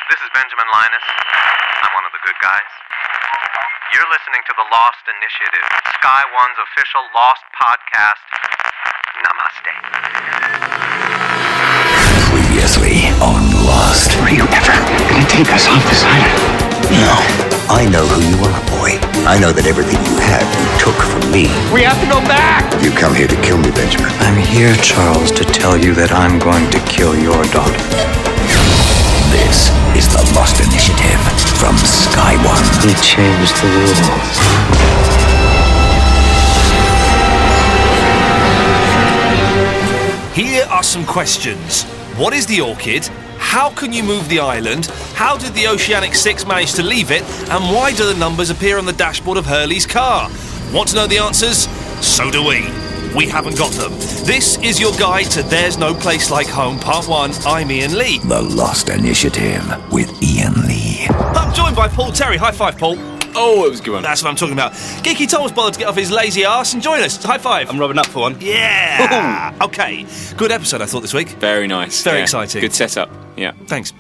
This is Benjamin Linus. I'm one of the good guys. You're listening to The Lost Initiative, Sky One's official Lost podcast. Namaste. Previously on Lost. Are you ever gonna take us off this island? No. I know who you are, boy. I know that everything you have, you took from me. We have to go back! You come here to kill me, Benjamin. I'm here, Charles, to tell you that I'm going to kill your daughter. This is the Lost Initiative from Sky One. He changed the rules. Here are some questions. What is the Orchid? How can you move the island? How did the Oceanic 6 manage to leave it? And why do the numbers appear on the dashboard of Hurley's car? Want to know the answers? So do we. We haven't got them. This is your guide to There's No Place Like Home, Part 1. I'm Ian Lee. The Lost Initiative with Ian Lee. I'm joined by Paul Terry. High five, Paul. Oh, it was a good one. That's what I'm talking about. Geeky Tom's bothered to get off his lazy arse and join us. High five. I'm rubbing up for one. Yeah. Okay. Good episode, I thought, this week. Very nice. Very exciting. Good setup. Yeah. Thanks.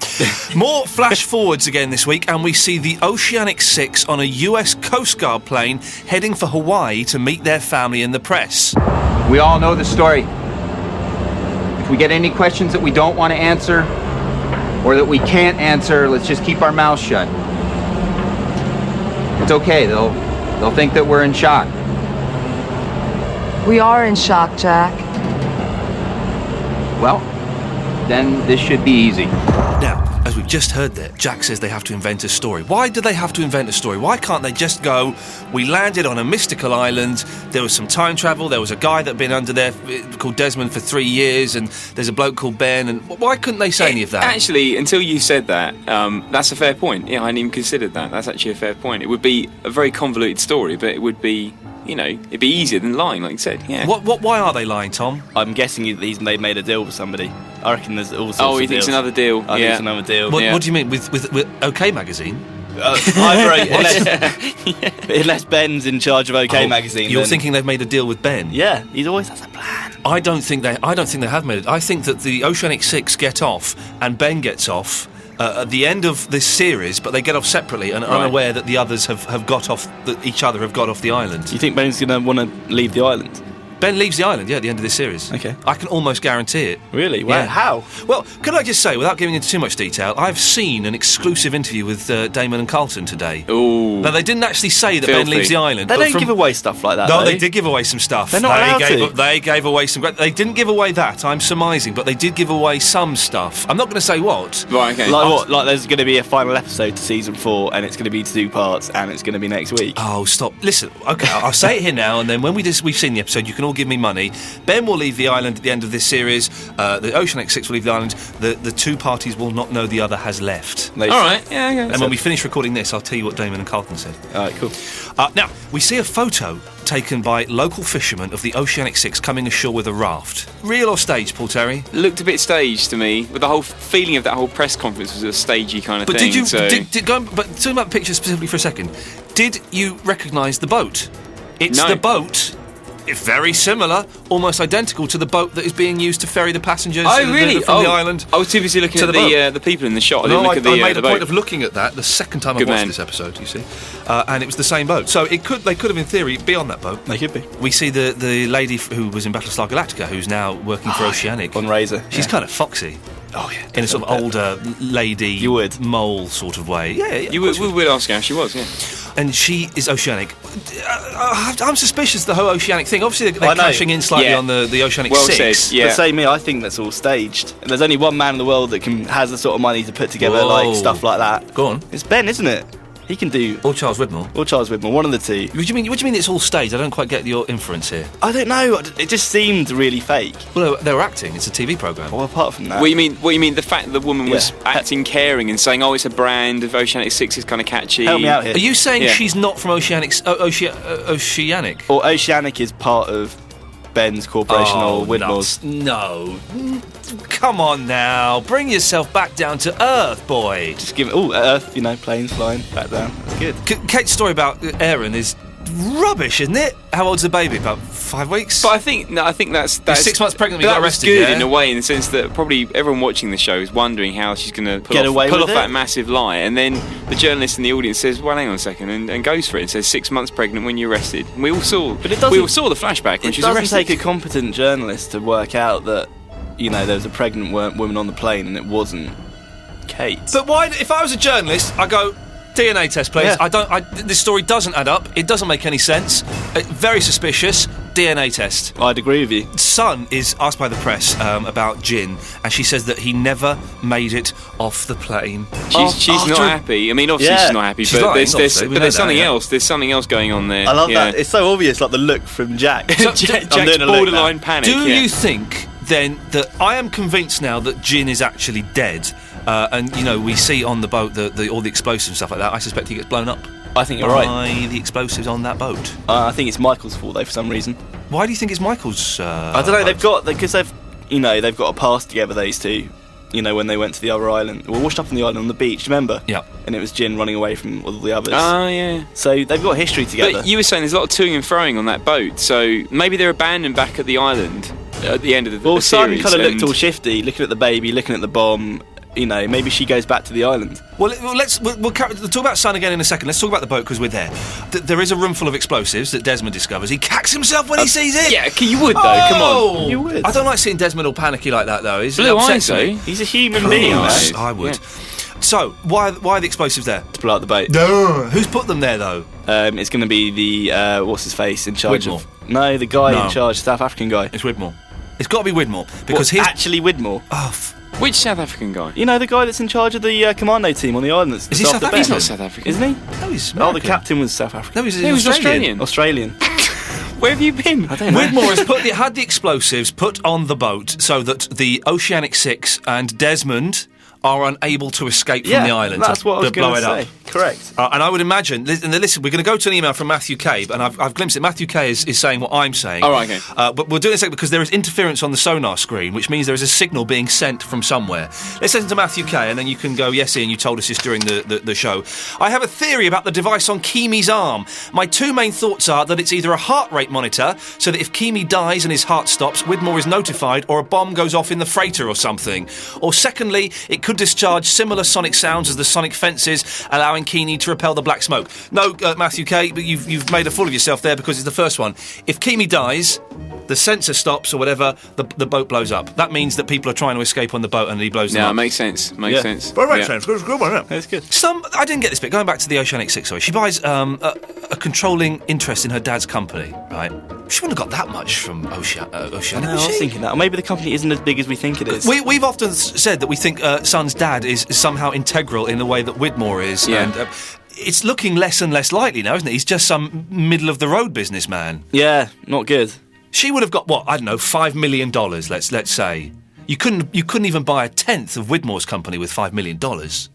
More flash forwards again this week, and we see the Oceanic 6 on a US Coast Guard plane heading for Hawaii to meet their family and the press. We all know the story. If we get any questions that we don't want to answer, or that we can't answer, let's just keep our mouths shut. It's okay, they'll think that we're in shock. We are in shock, Jack. Well, then this should be easy. Now, as we've just heard there, Jack says they have to invent a story. Why do they have to invent a story? Why can't they just go, we landed on a mystical island, there was some time travel, there was a guy that had been under there called Desmond for 3 years, and there's a bloke called Ben, and why couldn't they say any of that? Actually, until you said that, that's a fair point. Yeah, I hadn't even considered that. That's actually a fair point. It would be a very convoluted story, but it would be, you know, it'd be easier than lying, like you said. Yeah. Why are they lying, Tom? I'm guessing they made a deal with somebody. I reckon there's all sorts Oh, of he thinks deals. another deal. I think it's another deal. What do you mean, with OK Magazine? Unless Ben's in charge of OK Magazine. You're then... thinking they've made a deal with Ben? Yeah, he always has a plan. I don't think they have made it. I think that the Oceanic 6 get off and Ben gets off at the end of this series, but they get off separately and unaware that the others have got off, that each other have got off the island. Do you think Ben's going to want to leave the island? Ben leaves the island, at the end of this series. Okay. I can almost guarantee it. Really? Well, Yeah. how? Well, can I just say, without giving into too much detail, I've seen an exclusive interview with Damon and Carlton today. Ooh. Now, they didn't actually say that Filthy. Ben leaves the island. They but don't give away stuff like that, No, though. they did give away some stuff. They're not allowed to. They gave away some... They didn't give away that, I'm surmising, but they did give away some stuff. I'm not going to say what. Right, okay. Like what? Like there's going to be a final episode to season 4, and it's going to be 2 parts, and it's going to be next week. Oh, stop. Listen, okay, I'll say it here now, and then when we've seen the episode, you can all give me money. Ben will leave the island at the end of this series. The Oceanic 6 will leave the island. The two parties will not know the other has left. All right. Yeah, okay. And when we finish recording this, I'll tell you what Damon and Carlton said. All right, cool. Now, we see a photo taken by local fishermen of the Oceanic 6 coming ashore with a raft. Real or staged, Paul Terry? Looked a bit staged to me, but the whole feeling of that whole press conference was a stagey kind of But thing. did you... So... But talking about the picture specifically for a second, did you recognise the boat? It's No. the boat... Very similar, almost identical to the boat that is being used to ferry the passengers from the island. I was too busy looking to at the people in the shot. I No, didn't look at the I made a boat. point of looking at that the second time I Good watched man. this episode, you see. And it was the same boat. So they could have, in theory, be on that boat. They could be. We see the lady who was in Battlestar Galactica, who's now working for Oceanic. On Razor. She's kind of foxy. Oh, yeah. In a sort of older lady, You would. mole sort of way. Yeah, We would ask her how she was, yeah. and she is Oceanic. I'm suspicious of the whole Oceanic thing. Obviously, they're I know. cashing in slightly Yeah. on the Oceanic Well 6. said, yeah. But same me, I think that's all staged. And there's only one man in the world that has the sort of money to put together Whoa. like stuff like that. Go on. It's Ben, isn't it? He can do... Or Charles Widmore. Or Charles Widmore, one of the two. What do you mean it's all staged? I don't quite get your inference here. I don't know, it just seemed really fake. Well, they were acting. It's a TV programme. Well, apart from that... What you mean? The fact that the woman was Yeah. acting caring and saying, "Oh, it's a brand of Oceanic 6 is kind of catchy." Help me out here. Are you saying Yeah. she's not from Oceanic? Or Oceanic is part of Ben's corporation or Widmore's. No. Come on now. Bring yourself back down to earth, boy. Just give it... Oh, Earth, planes flying back down. That's good. Kate's story about Aaron is rubbish, isn't it? How old's the baby? About 5 weeks? But I think that's You're 6 months pregnant, but you got that was arrested, good yeah? in a way, in the sense that probably everyone watching the show is wondering how she's going to Get away pull with off it. that massive lie, and then the journalist in the audience says, "Well, hang on a second," and goes for it and says 6 months pregnant when you're arrested. And we all saw, But it doesn't- we all saw the flashback when It she was doesn't arrested. take a competent journalist to work out that, you know, there was a pregnant woman on the plane and it wasn't Kate. But why? If I was a journalist, I go DNA test, please. Yeah. This story doesn't add up. It doesn't make any sense. Very suspicious. DNA test. I'd agree with you. Sun is asked by the press about Jin, and she says that he never made it off the plane. She's not happy. I mean, obviously Yeah. she's not happy, She's but lying, there's obviously. We know there's that, something yeah. else. There's something else going on there. I love yeah. that. It's so obvious, like the look from Jack. Jack's I'm doing a look borderline now. panic. Do yeah. you think then that I am convinced now that Jin is actually dead? And you know, we see on the boat all the explosives and stuff like that. I suspect he gets blown up. I think you're right. By the explosives on that boat. I think it's Michael's fault though, for some reason. Why do you think it's Michael's? I don't know. Because they've got a past together. These two, you know, when they went to the other island, we washed up on the island on the beach. Remember? Yeah. And it was Jin running away from all the others. Oh yeah. So they've got history together. But you were saying there's a lot of toing and froing on that boat, so maybe they're abandoned back at the island at the end of the Sun series. kind of looked and- all shifty, looking at the baby, looking at the bomb. You know, maybe she goes back to the island. We'll talk about Sun again in a second. Let's talk about the boat because we're there. There is a room full of explosives that Desmond discovers. He cacks himself when he sees it. Yeah, you would though. Come on. Oh! You would. I don't like seeing Desmond all panicky like that though. He's Blue upsets eyes, me. though. He's a human being, Yes, man. I would. Yeah. So why are the explosives there? To pull out the boat. Who's put them there though? It's going to be the what's his face in charge Widmore. of? No, the guy No. in charge, South African guy. It's Widmore. It's got to be Widmore because he's actually Widmore. Which South African guy? You know, the guy that's in charge of the commando team on the island. That's Is he after South Ben. African? He's not South African. Isn't he? no, he's Oh, the American. captain was South African. No, he's He was Australian. Australian. Where have you been? I don't know. Widmore has had the explosives put on the boat so that the Oceanic Six and Desmond are unable to escape from the island. That's what I was to blow going it to up. say. Correct. And I would imagine, listen, we're going to go to an email from Matthew Cabe, and I've glimpsed it. Matthew K is saying what I'm saying. Oh, right, okay. But we'll do it in a second because there is interference on the sonar screen, which means there is a signal being sent from somewhere. Let's listen to Matthew K, and then you can go, yes, Ian, you told us this during the show. I have a theory about the device on Kimi's arm. My two main thoughts are that it's either a heart rate monitor, so that if Kimi dies and his heart stops, Widmore is notified, or a bomb goes off in the freighter or something. Or secondly, it could discharge similar sonic sounds as the sonic fences, allowing Kimi to repel the black smoke. No, Matthew K, but you've made a fool of yourself there because it's the first one. If Kimi dies, the sensor stops or whatever, the boat blows up. That means that people are trying to escape on the boat and he blows them No, up. it makes sense. Makes sense. Well, it makes Yeah. sense. Good one, isn't it? That's good. I didn't get this bit. Going back to the Oceanic Six, sorry. She buys a controlling interest in her dad's company, right? She wouldn't have got that much from Oceanic, No, I would was she? thinking that. Or maybe the company isn't as big as we think it is. We've often said that we think Sun's dad is somehow integral in the way that Widmore is. Yeah. And it's looking less and less likely now, isn't it? He's just some middle-of-the-road businessman. Yeah, not good. She would have got, what, I don't know, $5 million, let's say. You couldn't even buy a tenth of Widmore's company with $5 million.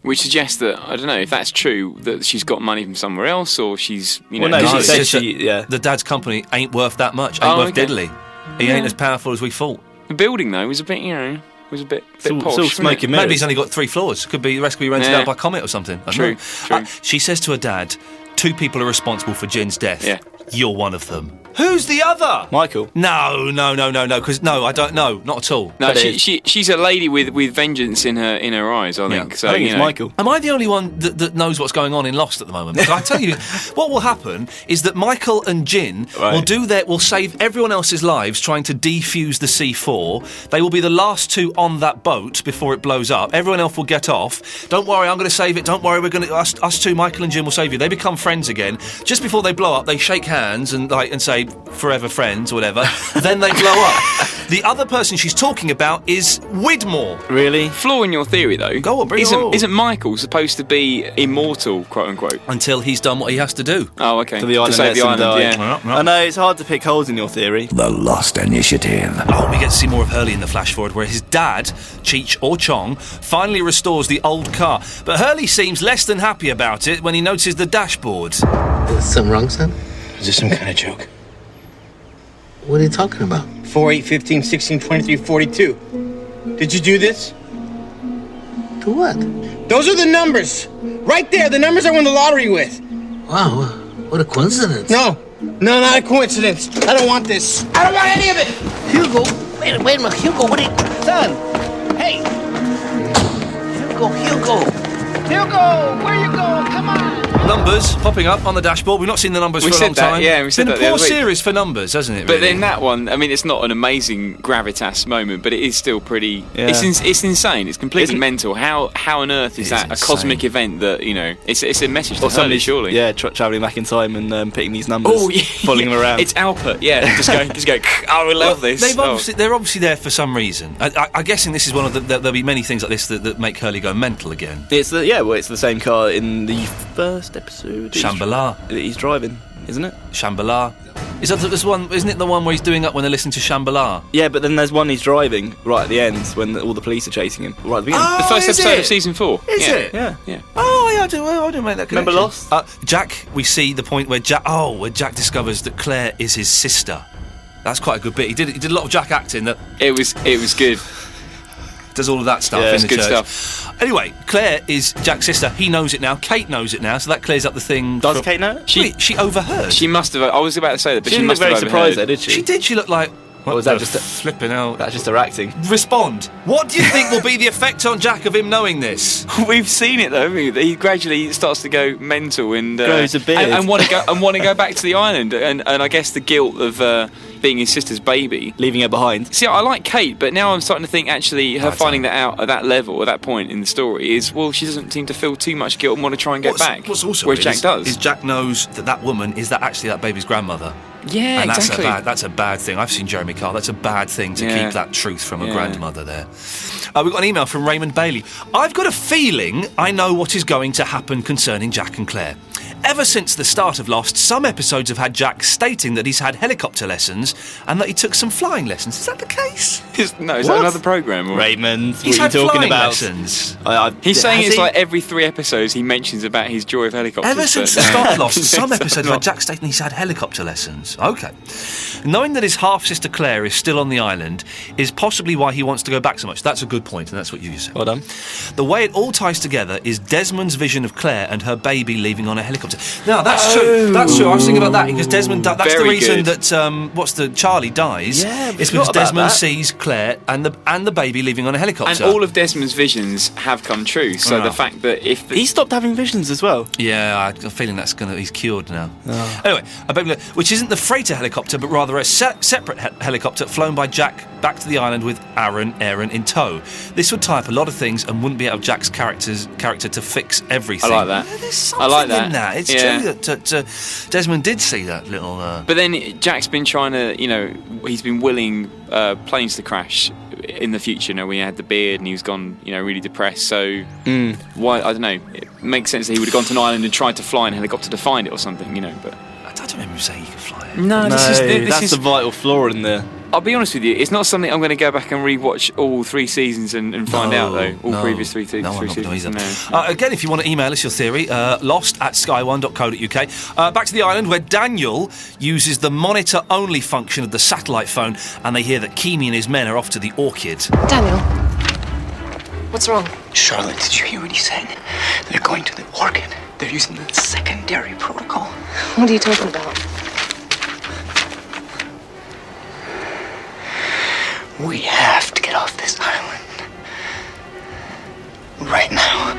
Which suggests that, I don't know, if that's true, that she's got money from somewhere else, or she's, you know... Well, no, she it's said just that she... Yeah. the dad's company ain't worth that much, ain't worth okay. diddly. He ain't as powerful as we thought. The building, though, was a bit, you know... was a bit all posh. smoke wasn't it? and mirrors. Maybe he's only got 3 floors. Could be the rest could be rented Yeah. out by Comet or something. I don't True, know. true. She says to her dad, 2 people are responsible for Jin's death. Yeah. You're one of them. Who's the other? Michael. No, because I don't know, not at all. No, But it she's a lady with vengeance in her eyes, I think. Yeah. So, I think you it's know. Michael. Am I the only one that knows what's going on in Lost at the moment? Because I tell you, what will happen is that Michael and Jin Right. will save everyone else's lives trying to defuse the C4. They will be the last 2 on that boat before it blows up. Everyone else will get off. Don't worry, I'm going to save it. Don't worry, us 2, Michael and Jin will save you. They become friends again. Just before they blow up, they shake hands and say forever friends or whatever. Then they blow up. The other person she's talking about is Widmore. Really? Flaw in your theory, though. Go on, bring it on. Isn't Michael supposed to be immortal, quote unquote? Until he's done what he has to do. Oh, okay. To the island save the lets them island, die. yeah. I know, it's hard to pick holes in your theory. The Lost Initiative. Oh, we get to see more of Hurley in the flash forward, where his dad, Cheech or Chong, finally restores the old car. But Hurley seems less than happy about it when he notices the dashboard. Is something wrong, son? Is this some kind of joke? What are you talking about? 4, 8, 15, 16, 23, 42. Did you do this? To what? Those are the numbers. Right there, the numbers I won the lottery with. Wow, what a coincidence. No, No, not a coincidence. I don't want this. I don't want any of it. Hugo, wait a minute, Hugo, what are you... Son, hey. Hugo, where you going? Come on. Numbers popping up on the dashboard. We've not seen the numbers We for a said long that, time. yeah, we said It's that been the a poor other week. series for numbers, hasn't it? But really? then that one, I mean, it's not an amazing gravitas moment, but it is still pretty. Yeah. It's insane. It's completely Isn't- mental. How on earth is It that is a cosmic insane. event that it's a message to Or Hurley, somebody's surely. Yeah, travelling back in time and picking these numbers. Oh yeah, following them around. It's output. Yeah, just go. Oh, we love this. They're obviously there for some reason. I'm guessing this is one of the. There'll be many things like this that make Hurley go mental again. It's the same car in the first episode. Shambhala. That he's driving, isn't it? Shambhala. Isn't it the one where he's doing up when they're listening to Shambhala? Yeah, but then there's one he's driving right at the end when all the police are chasing him. Right at the beginning. Oh, the first is episode it? of season 4. Is yeah. it? Yeah. Oh, yeah, I didn't make that connection. Remember Lost? Jack, we see the point where Jack discovers that Claire is his sister. That's quite a good bit. He did a lot of Jack acting that It was good. does all of that stuff Yeah, in it's the good church. stuff. Anyway, Claire is Jack's sister. He knows it now. Kate knows it now, so that clears up the thing. Does Kate know it? She overheard. She must have. I was about to say that, but She she didn't look must have very surprised, though, overheard. did she? She did. She looked like. Or was that the just a- flipping out? That's just her acting. Respond. What do you think will be the effect on Jack of him knowing this? We've seen it though, haven't we? He gradually starts to go mental and Grows a beard. and want to go back to the island, and I guess the guilt of being his sister's baby. Leaving her behind. See, I like Kate, but now I'm starting to think actually her finding that out at that level, at that point in the story, is she doesn't seem to feel too much guilt and want to try and get back. What's also whereas weird Jack does. is Jack knows that woman is actually that baby's grandmother. Yeah, and exactly. that's a bad thing. I've seen Jeremy Carl. That's a bad thing to Yeah. keep that truth from a Yeah. grandmother there. We've got an email from Raymond Bailey. I've got a feeling I know what is going to happen concerning Jack and Claire. Ever since the start of Lost, some episodes have had Jack stating that he's had helicopter lessons and that he took some flying lessons. Is that the case? Is that What? another programme? Or? Raymond, He's what had are you talking flying about? lessons. He's saying Has it's he? like every 3 episodes he mentions about his joy of helicopters. Ever since but the no. start of Lost, some It's episodes have not. had Jack stating he's had helicopter lessons. Okay. Knowing that his half-sister Claire is still on the island is possibly why he wants to go back so much. That's a good point, and that's what you said. Well done. The way it all ties together is Desmond's vision of Claire and her baby leaving on a helicopter. Now, that's true. That's true. I was thinking about that because Desmond... That's the Very reason good. that, Charlie dies. Yeah, we it's forgot because about Desmond that. sees Claire and the baby leaving on a helicopter. And all of Desmond's visions have come true. So Oh. the fact that if He stopped having visions as well. Yeah, I have a feeling he's cured now. Anyway, a baby, which isn't the freighter helicopter, but rather a separate helicopter flown by Jack back to the island with Aaron in tow. This would tie up a lot of things and wouldn't be out of Jack's character to fix everything. I like that. Yeah, there's I like something in that. that. It's Yeah. true that Desmond did see that little... But then Jack's been trying to, he's been willing planes to crash in the future. We had the beard and he was gone, really depressed. So why? I don't know. It makes sense that he would have gone to an island and tried to fly in a helicopter to find it or something. But I don't remember him saying he could fly it. no, That's this is. the vital flaw in there. I'll be honest with you. It's not something I'm going to go back and rewatch all 3 seasons and find out though. All previous 3 seasons. No, I'm not going to seasons. either. Again, if you want to email us your theory, lost@sky1.co.uk. Back to the island where Daniel uses the monitor-only function of the satellite phone, and they hear that Keamy and his men are off to the Orchid. Daniel, what's wrong? Charlotte, did you hear what he said? They're going to the Orchid. They're using the secondary protocol. What are you talking about? We have to get off this island. Right now.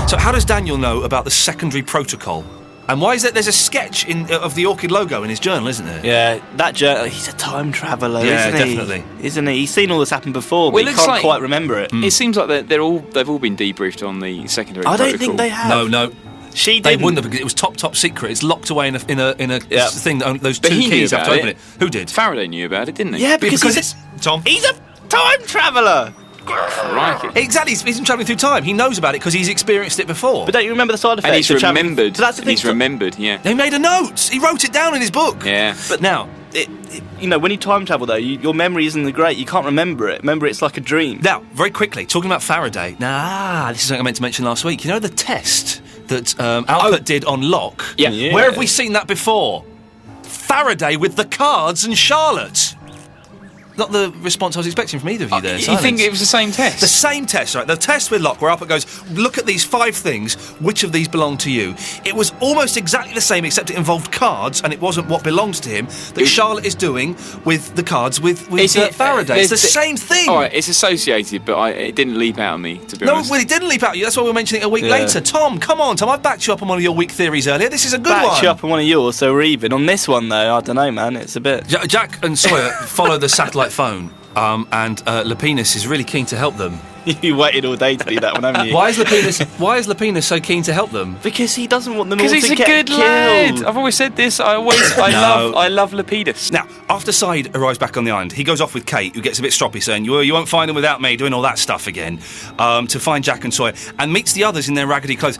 So how does Daniel know about the secondary protocol? And why is there's a sketch of the Orchid logo in his journal, isn't there? Yeah, that journal. He's a time traveller, Yeah, isn't he? definitely. Isn't he? He's seen all this happen before, but Well, it he looks can't like- quite remember it. It seems like they've all been debriefed on the secondary. I don't protocol. think they have. No. She They didn't. wouldn't have because it was top secret. It's locked away in a Yeah. thing that only those But two he knew keys have to about open it. it. Who did? Faraday knew about it, didn't he? Yeah, because it's Tom. he's a time traveller. Crikey. Exactly, he's been travelling through time. He knows about it because he's experienced it before. But don't you remember the side effects? And he's of travelling- remembered. So that's the And thing. he's remembered, yeah. He made a note. He wrote it down in his book. Yeah. But now, when you time travel, though, your memory isn't great. You can't remember it. Remember, it's like a dream. Now, very quickly, talking about Faraday. This is something I meant to mention last week. You know the test that Albert did on Locke? Yeah. Yeah. Where have we seen that before? Faraday with the cards and Charlotte. not the response I was expecting from either of you there. You think it was the same test? The same test, right? The test with Locke, where Alpert goes, look at these 5 things, which of these belong to you? It was almost exactly the same, except it involved cards, and it wasn't what belongs to him, that Charlotte is doing with the cards with Faraday. It's the same thing. All right, it's associated, but it didn't leap out at me, to be honest. No, well, it didn't leap out at you. That's why we were mentioning it a week later. Tom, come on, Tom. I backed you up on one of your weak theories earlier. This is a good one. Backed you up on one of yours, so we're even. On this one, though, I don't know, man. It's a bit... Jack and Sawyer follow the satellite phone, and Lapinus is really keen to help them. You waited all day to do that one, haven't you? Why is Lapinus so keen to help them? Because he doesn't want them all to Because get he's a good killed. lad. I've always said this. I love Lapidus. Now, after Said arrives back on the island, he goes off with Kate, who gets a bit stroppy, saying, you won't find him without me, doing all that stuff again, to find Jack and Sawyer, and meets the others in their raggedy clothes.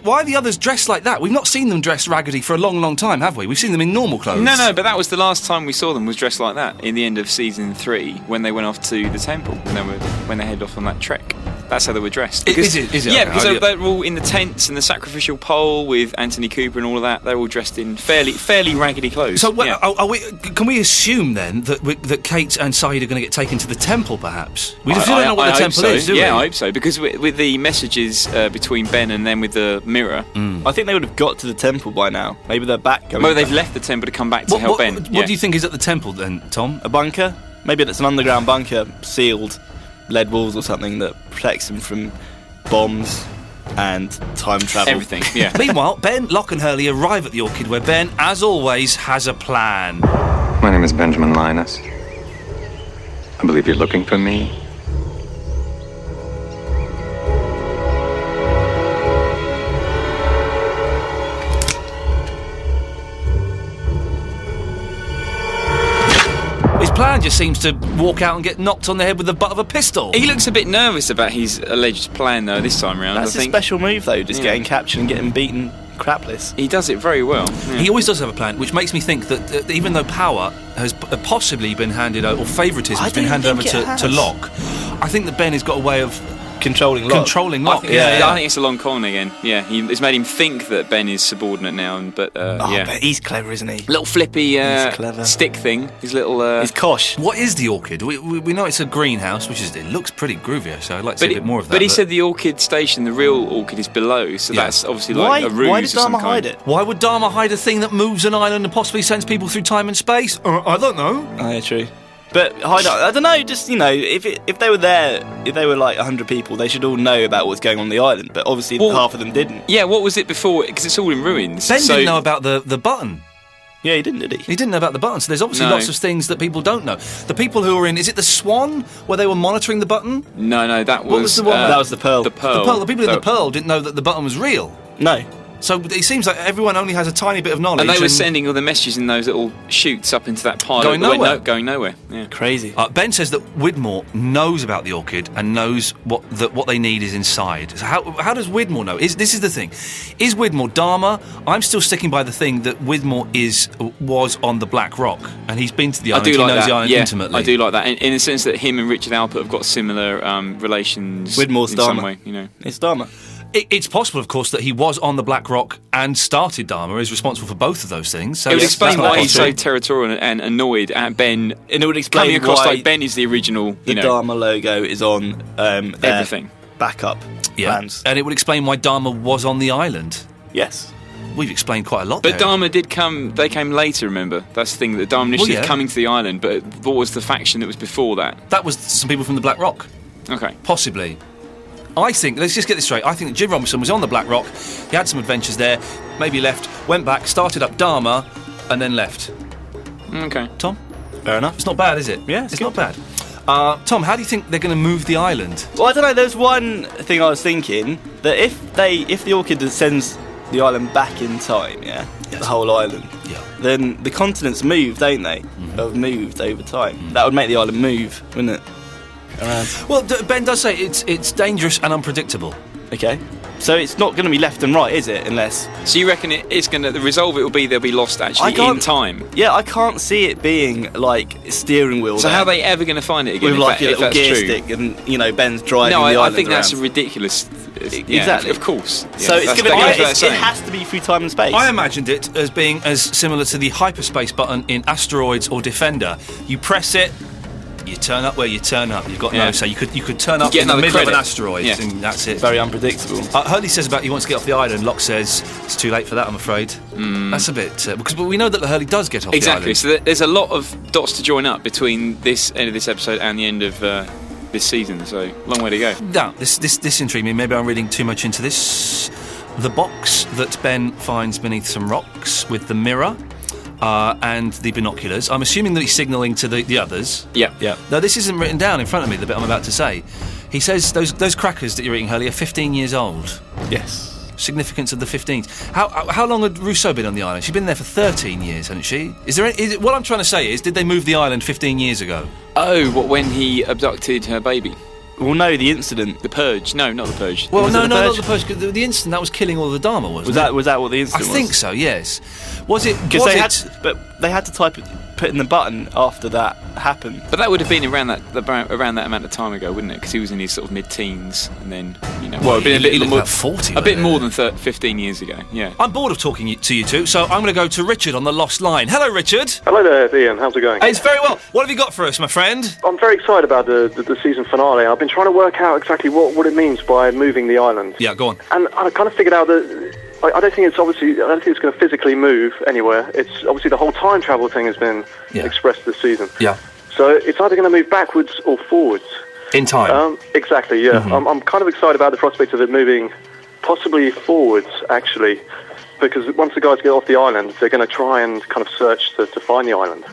Why are the others dressed like that? We've not seen them dressed raggedy for a long, long time, have we? We've seen them in normal clothes. No, but that was the last time we saw them, was dressed like that, in the end of season 3, when they went off to the temple, when they headed off on that trek. That's how they were dressed. Is it? Yeah, Okay. because they were all in the tents and the sacrificial pole with Anthony Cooper and all of that. They're all dressed in fairly raggedy clothes. So, can we assume then that Kate and Said are going to get taken to the temple, perhaps? We still don't know what the temple is, do we? Yeah, I hope so, because with the messages between Ben and then with the mirror... I think they would have got to the temple by now. Maybe they're back. Well, they've left the temple to come back to help Ben. What do you think is at the temple then, Tom? A bunker? Maybe it's an underground bunker, sealed, lead walls or something that protects them from bombs and time travel. Everything, yeah. Meanwhile, Ben, Locke and Hurley arrive at the Orchid, where Ben, as always, has a plan. My name is Benjamin Linus. I believe you're looking for me. His plan just seems to walk out and get knocked on the head with the butt of a pistol. He looks a bit nervous about his alleged plan, though, this time round. That's I think. a special move, though, just getting captured and getting beaten crapless. He does it very well. Yeah. He always does have a plan, which makes me think that even though power has possibly been handed over, or favouritism has been handed over to Locke, I think that Ben has got a way of controlling Locke. I think it's a long con again. Yeah, it's made him think that Ben is subordinate now, but but he's clever, isn't he? Little flippy stick thing. His little. He's Kosh. What is the Orchid? We know it's a greenhouse, it looks pretty groovy. So I'd like to see a bit more of that. But he said the Orchid station, the real Orchid, is below. So that's obviously like a ruse. Why did Dharma hide it? Why would Dharma hide a thing that moves an island and possibly sends people through time and space? I don't know. Oh, yeah, true. But I don't know. Just if they were there, if they were like 100 people, they should all know about what's going on the island. But obviously, half of them didn't. Yeah, what was it before? Because it's all in ruins. Ben didn't know about the button. Yeah, he didn't, did he? He didn't know about the button. So there's obviously lots of things that people don't know. The people who were in, is it the Swan, where they were monitoring the button? No, that was. What was the one? That was the Pearl. The Pearl. The people in the Pearl didn't know that the button was real. No. So it seems like everyone only has a tiny bit of knowledge. And they were sending all the messages in those little chutes up into that pile. Going nowhere. Going nowhere. Yeah. Crazy. Ben says that Widmore knows about the Orchid and knows what they need is inside. So how does Widmore know? This is the thing. Is Widmore Dharma? I'm still sticking by the thing that Widmore was on the Black Rock, and he's been to the island. I do like he knows that. the island intimately. I do like that, in the sense that him and Richard Alpert have got similar relations. Widmore's in Dharma. some way, It's Dharma. It's possible, of course, that he was on the Black Rock and started Dharma, is responsible for both of those things. So it would explain why he's so territorial and annoyed at Ben. And it would explain coming across why like Ben is the original. The Dharma logo is on everything. Backup plans. And it would explain why Dharma was on the island. Yes. We've explained quite a lot But there. Dharma did come. They came later. Remember, that's the thing. That Dharma initially coming to the island, but what was the faction that was before that? That was some people from the Black Rock. Okay. Possibly. I think, let's just get this straight, I think that Jim Robinson was on the Black Rock, he had some adventures there, maybe left, went back, started up Dharma, and then left. Okay. Tom? Fair enough. It's not bad, is it? Yeah, it's not bad. Tom, how do you think they're going to move the island? Well, I don't know, there's one thing I was thinking, that if the Orchid sends the island back in time, the whole island, then the continents move, don't they? Have moved over time. That would make the island move, wouldn't it? Around. Well, Ben does say it's dangerous and unpredictable. Okay. So it's not going to be left and right, is it? Unless. So you reckon it's going to. The resolve it will be they'll be lost actually in time? Yeah, I can't see it being like steering wheel. So how are they ever going to find it again? With like a little gear stick and Ben's driving the island I think around. that's a ridiculous. Exactly. Of course. So it's going to. It has to be through time and space. I imagined it as being as similar to the hyperspace button in Asteroids or Defender. You press it. You turn up where you turn up. You've got no say. You could turn up get in the middle credit. of an asteroid, and that's it. Very unpredictable. Hurley says about he wants to get off the island. Locke says it's too late for that, I'm afraid. That's a bit... because we know that Hurley does get off the island. Exactly. So there's a lot of dots to join up between this end of this episode and the end of this season. So, long way to go. Now, this intrigued me. Maybe I'm reading too much into this. The box that Ben finds beneath some rocks with the mirror... and the binoculars. I'm assuming that he's signalling to the others. Yeah. Now, this isn't written down in front of me, the bit I'm about to say. He says those crackers that you're eating, Hurley, are 15 years old. Yes. Significance of the 15s. How long had Rousseau been on the island? She's been there for 13 years, hasn't she? What I'm trying to say is, did they move the island 15 years ago? Oh, when he abducted her baby? Well, no, the incident. The Purge. No, not the Purge. Well, no, not the Purge. The incident that was killing all the Dharma, wasn't it? Was that what the incident was? I think so, yes. Was it... Because they had to put in the button after that happened. But that would have been around that amount of time ago, wouldn't it? Because he was in his sort of mid-teens, and then, well, it'd been a bit more... about 40. A bit more than 15 years ago, yeah. I'm bored of talking to you two, so I'm going to go to Richard on the Lost Line. Hello, Richard. Hello there, Ian. How's it going? Hey, it's very well. What have you got for us, my friend? I'm very excited about the season finale. I've been trying to work out exactly what it means by moving the island. Yeah, go on. And I kind of figured out that I don't think it's going to physically move anywhere. It's obviously the whole time travel thing has been expressed this season. Yeah. So it's either going to move backwards or forwards. In time. Exactly. Yeah. Mm-hmm. I'm kind of excited about the prospect of it moving, possibly forwards actually, because once the guys get off the island, they're going to try and kind of search to find the island.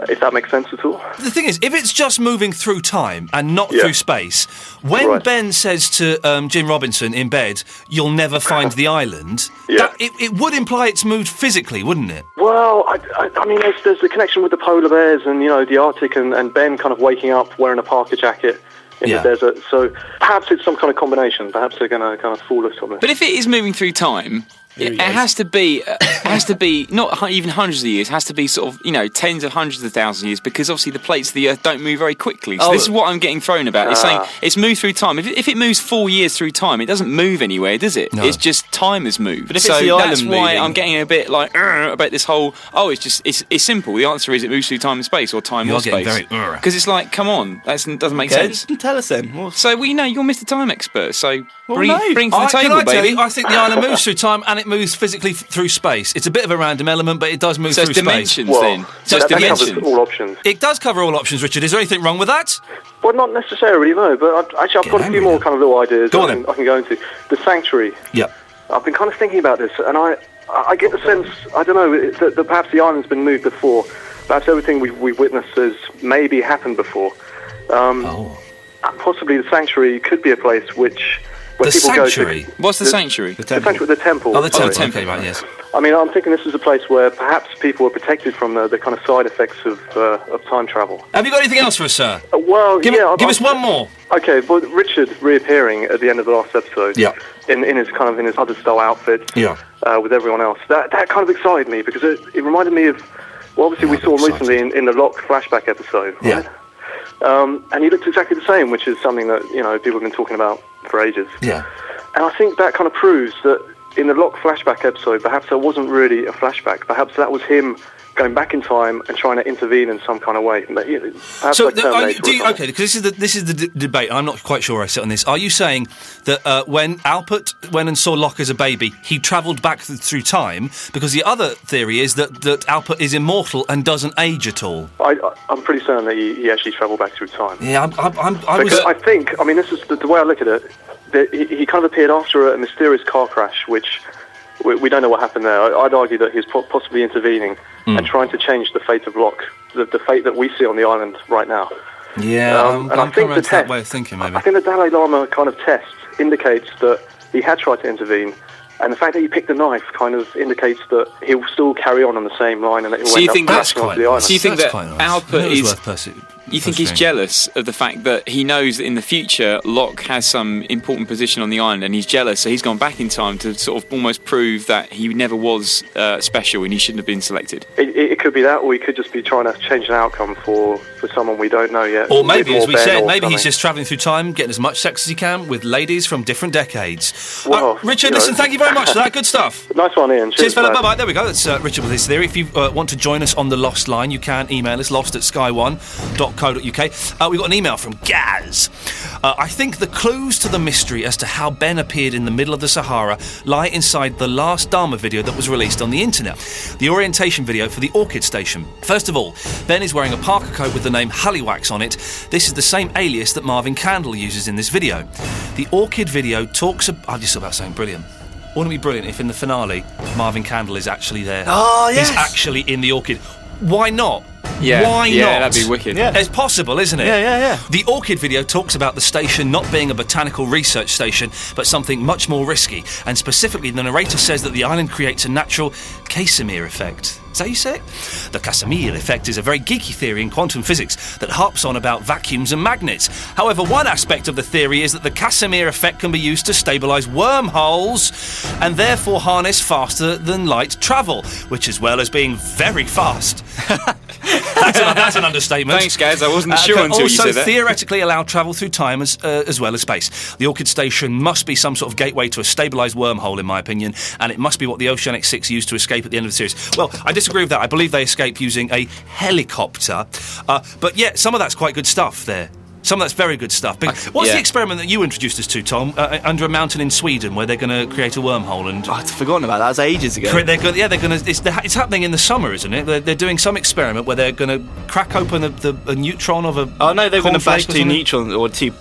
If that makes sense at all. The thing is, if it's just moving through time and not through space, when Ben says to Jim Robinson in bed, "You'll never find the island," it would imply it's moved physically, wouldn't it? Well, I mean, there's the connection with the polar bears and, the Arctic and Ben kind of waking up wearing a parka jacket in the desert. So perhaps it's some kind of combination. Perhaps they're going to kind of fool us on this. But if it is moving through time... It has to be not even hundreds of years. It has to be sort of tens of hundreds of thousands of years, because obviously the plates of the Earth don't move very quickly. So this is what I'm getting thrown about. It's saying it's moved through time. If it moves 4 years through time, it doesn't move anywhere, does it? No. It's just time has moved. But if it's the island that's why moving, I'm getting a bit like about this whole. It's simple. The answer is it moves through time and space, or time or space. Because it's like, come on, that doesn't make sense. Tell us then. So you're Mr. Time Expert. So bring to the Can table, I tell baby. you, I think the island moves through time and it moves physically through space. It's a bit of a random element, but it does move through space. Dimensions then. So it's dimensions. Covers all options. It does cover all options, Richard. Is there anything wrong with that? Well, not necessarily, no. But I've got a few more kind of little ideas I can go into. The Sanctuary. Yeah. I've been kind of thinking about this, and I get the sense, I don't know, that perhaps the island's been moved before. Perhaps everything we've witnessed has maybe happened before. Possibly the Sanctuary could be a place where the people Sanctuary? go to. What's the Sanctuary? The Sanctuary, the temple. Oh, the temple. Okay, right, yes. I mean, I'm thinking this is a place where perhaps people are protected from the kind of side effects of time travel. Have you got anything else for us, sir? Give us one more. Okay, well, Richard reappearing at the end of the last episode. Yeah. In his other style outfit. Yeah. With everyone else. That kind of excited me because it reminded me of. Well, obviously we saw him recently in the Locke flashback episode. Right? Yeah. And he looked exactly the same, which is something that people have been talking about for ages. Yeah. And I think that kind of proves that in the Locke flashback episode, perhaps there wasn't really a flashback. Perhaps that was him going back in time and trying to intervene in some kind of way. So, because this is the debate. I'm not quite sure where I sit on this. Are you saying that when Alpert went and saw Locke as a baby, he travelled back through time? Because the other theory is that Alpert is immortal and doesn't age at all. I'm pretty certain that he actually travelled back through time. Yeah, I think. I mean, this is the way I look at it. He kind of appeared after a mysterious car crash, which we don't know what happened there. I'd argue that he was possibly intervening and trying to change the fate of Locke, the fate that we see on the island right now. Yeah, and I think the that way of thinking, maybe. I think the Dalai Lama kind of test indicates that he had tried to intervene, and the fact that he picked the knife kind of indicates that he'll still carry on the same line and that he'll end up crashing onto the island. So you think that Alpert is... You think he's jealous of the fact that he knows that in the future Locke has some important position on the island, and he's jealous, so he's gone back in time to sort of almost prove that he never was special and he shouldn't have been selected? It could be that, or we could just be trying to change an outcome for someone we don't know yet. Or maybe, as we Ben said, or maybe he's something. just travelling through time, getting as much sex as he can with ladies from different decades. Well, Richard, you know. listen, thank you very much for that. Good stuff. Nice one, Ian. Cheers, fella. mate. Bye-bye. There we go. That's Richard with his theory. If you want to join us on the Lost line, you can email us, lost@sky1.co.uk. We've got an email from Gaz. I think the clues to the mystery as to how Ben appeared in the middle of the Sahara lie inside the last Dharma video that was released on the internet. The orientation video for the Orchid Station. First of all, Ben is wearing a parka coat with the name Halliwax on it. This is the same alias that Marvin Candle uses in this video. The Orchid video talks about... I'm just about saying brilliant. Wouldn't it be brilliant if in the finale Marvin Candle is actually there? Oh, yes! He's actually in the Orchid. Why not? Yeah, Why yeah, not? that'd be wicked. Yeah. It's possible, isn't it? Yeah. The Orchid video talks about the station not being a botanical research station, but something much more risky. And specifically, the narrator says that the island creates a natural Casimir effect. Is that how you say it? The Casimir effect is a very geeky theory in quantum physics that harps on about vacuums and magnets. However, one aspect of the theory is that the Casimir effect can be used to stabilise wormholes and therefore harness faster than light travel, which as well as being very fast. That's an understatement. Thanks, guys. I wasn't sure Can until you said also that. theoretically allow travel through time as well as space. The Orchid Station must be some sort of gateway to a stabilised wormhole, in my opinion, and it must be what the Oceanic 6 used to escape at the end of the series. Well, I disagree with that. I believe they escape using a helicopter. But yeah, some of that's quite good stuff there. Some of that's very good stuff. What's the experiment that you introduced us to, Tom? Under a mountain in Sweden, where they're going to create a wormhole and I'd forgotten about that. That was ages ago. they're going. Yeah, they're going to. It's happening in the summer, isn't it? They're doing some experiment where they're going to crack open a neutron of a. Oh no, they're going to bash cornflake or two something. neutrons or two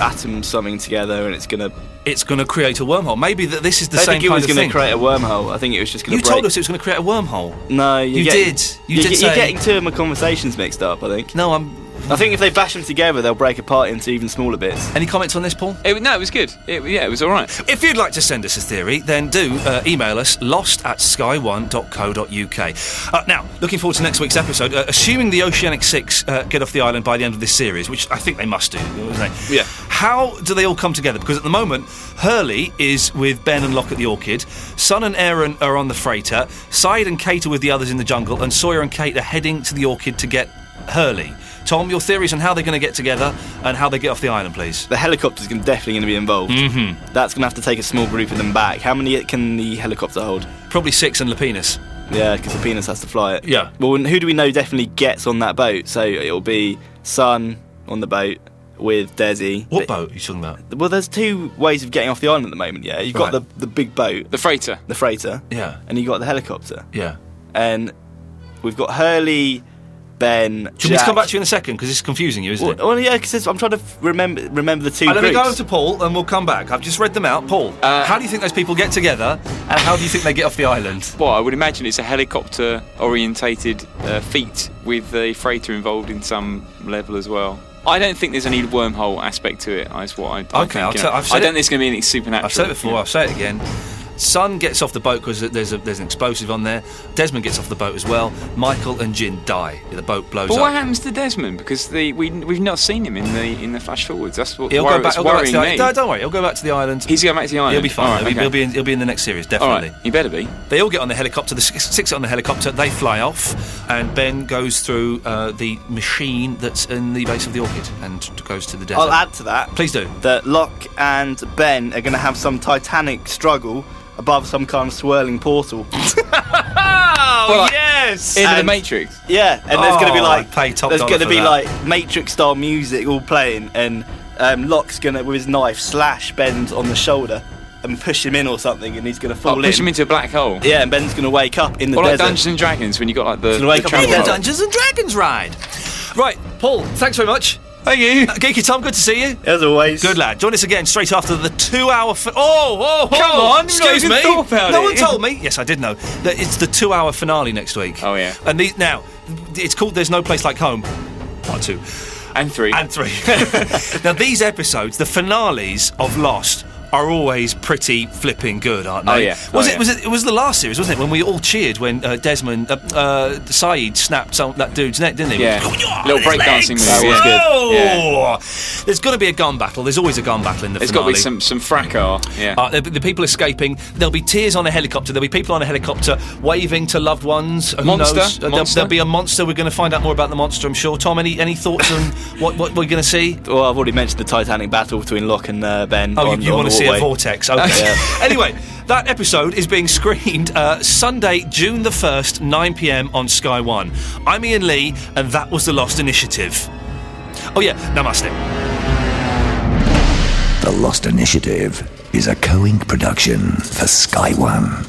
atoms something together, and it's going to. It's going to create a wormhole. Maybe this is the I same think it kind was of going thing. to create a wormhole. I think it was just going to. You told us it was going to create a wormhole. No, You did. You did say- You're getting two of my conversations mixed up. I think. No, I think if they bash them together, they'll break apart into even smaller bits. Any comments on this, Paul? No, it was good. It was all right. If you'd like to send us a theory, then do email us lost@sky1.co.uk. Now, looking forward to next week's episode. Assuming the Oceanic 6 get off the island by the end of this series, which I think they must do, isn't they? Yeah. How do they all come together? Because at the moment, Hurley is with Ben and Locke at the Orchid, Son and Aaron are on the freighter, Syed and Kate are with the others in the jungle, and Sawyer and Kate are heading to the Orchid to get Hurley. Tom, your theories on how they're going to get together and how they get off the island, please. The helicopter's definitely going to be involved. Mm-hmm. That's going to have to take a small group of them back. How many can the helicopter hold? Probably 6 and Lapinus. Yeah, because the penis has to fly it. Yeah. Well, who do we know definitely gets on that boat? So it'll be Son on the boat with Desi. What boat are you talking about? Well, there's two ways of getting off the island at the moment, yeah? You've got Right. the big boat. The freighter. The freighter. Yeah. And you've got the helicopter. Yeah. And we've got Hurley, Ben, Should we Jack. come back to you in a second, because it's confusing you, isn't it? Well, yeah, because I'm trying to remember the two Let me groups. go over to Paul and we'll come back. I've just read them out. Paul, how do you think those people get together and how do you think they get off the island? Well, I would imagine it's a helicopter-orientated feat with the freighter involved in some level as well. I don't think there's any wormhole aspect to it. Is what I Okay, think, I've said I it- don't think it's going to be anything supernatural. I've said it before, I'll say it again. Son gets off the boat because there's an explosive on there. Desmond gets off the boat as well. Michael and Jin die. The boat blows But up. what happens to Desmond? Because we've not seen him in the flash forwards. That's what He'll go back. it's He'll go back to worrying the me. island. No, don't worry. He'll go back to the island. He's going back to the island. He'll be fine. All right, he'll, okay. he'll be in the next series, All definitely. right, he better be. They all get on the helicopter. The six get on the helicopter. They fly off, and Ben goes through the machine that's in the base of the Orchid and goes to the desert. I'll add to that. Please do. That Locke and Ben are going to have some titanic struggle above some kind of swirling portal. Oh, yes! Into the And- Matrix. Yeah, and there's going to be I'd pay top there's dollar going to for be that. like Matrix-style music all playing, and Locke's going to, with his knife, slash Ben on the shoulder and push him in or something, and he's going to fall in. Push him into a black hole. Yeah, and Ben's going to wake up in the Or like desert. Dungeons and Dragons when you got like the Gonna wake up in travel the hole. Dungeons and Dragons ride. Right, Paul, thanks very much. Thank you. Geeky Tom, good to see you. As always. Good lad. Join us again straight after the 2-hour... Oh, Come on, you've not excuse even me. thought about no it. one told me. Yes, I did know. That it's the 2-hour finale next week. Oh, yeah. And now, it's called There's No Place Like Home. Part 2. And 3. And 3. Now, these episodes, the finales of Lost, are always pretty flipping good, aren't they? Oh, yeah. It was the last series, wasn't it, when we all cheered when Saeed snapped that dude's neck, didn't he? Yeah. Little breakdancing move. That was good. Yeah. There's got to be a gun battle. There's always a gun battle in the There's finale. got to be some fracas. Yeah. The people escaping. There'll be tears on a helicopter. There'll be people on a helicopter waving to loved ones. Who knows? There'll be a monster. We're going to find out more about the monster, I'm sure. Tom, any thoughts on what we're going to see? Well, I've already mentioned the Titanic battle between Locke and Ben. Oh, you want to see a vortex? Okay. Yeah. Anyway, that episode is being screened Sunday, June the 1st, 9 p.m. on Sky One. I'm Ian Lee, and that was The Lost Initiative. Oh yeah, namaste. The Lost Initiative is a co-ink production for Sky One.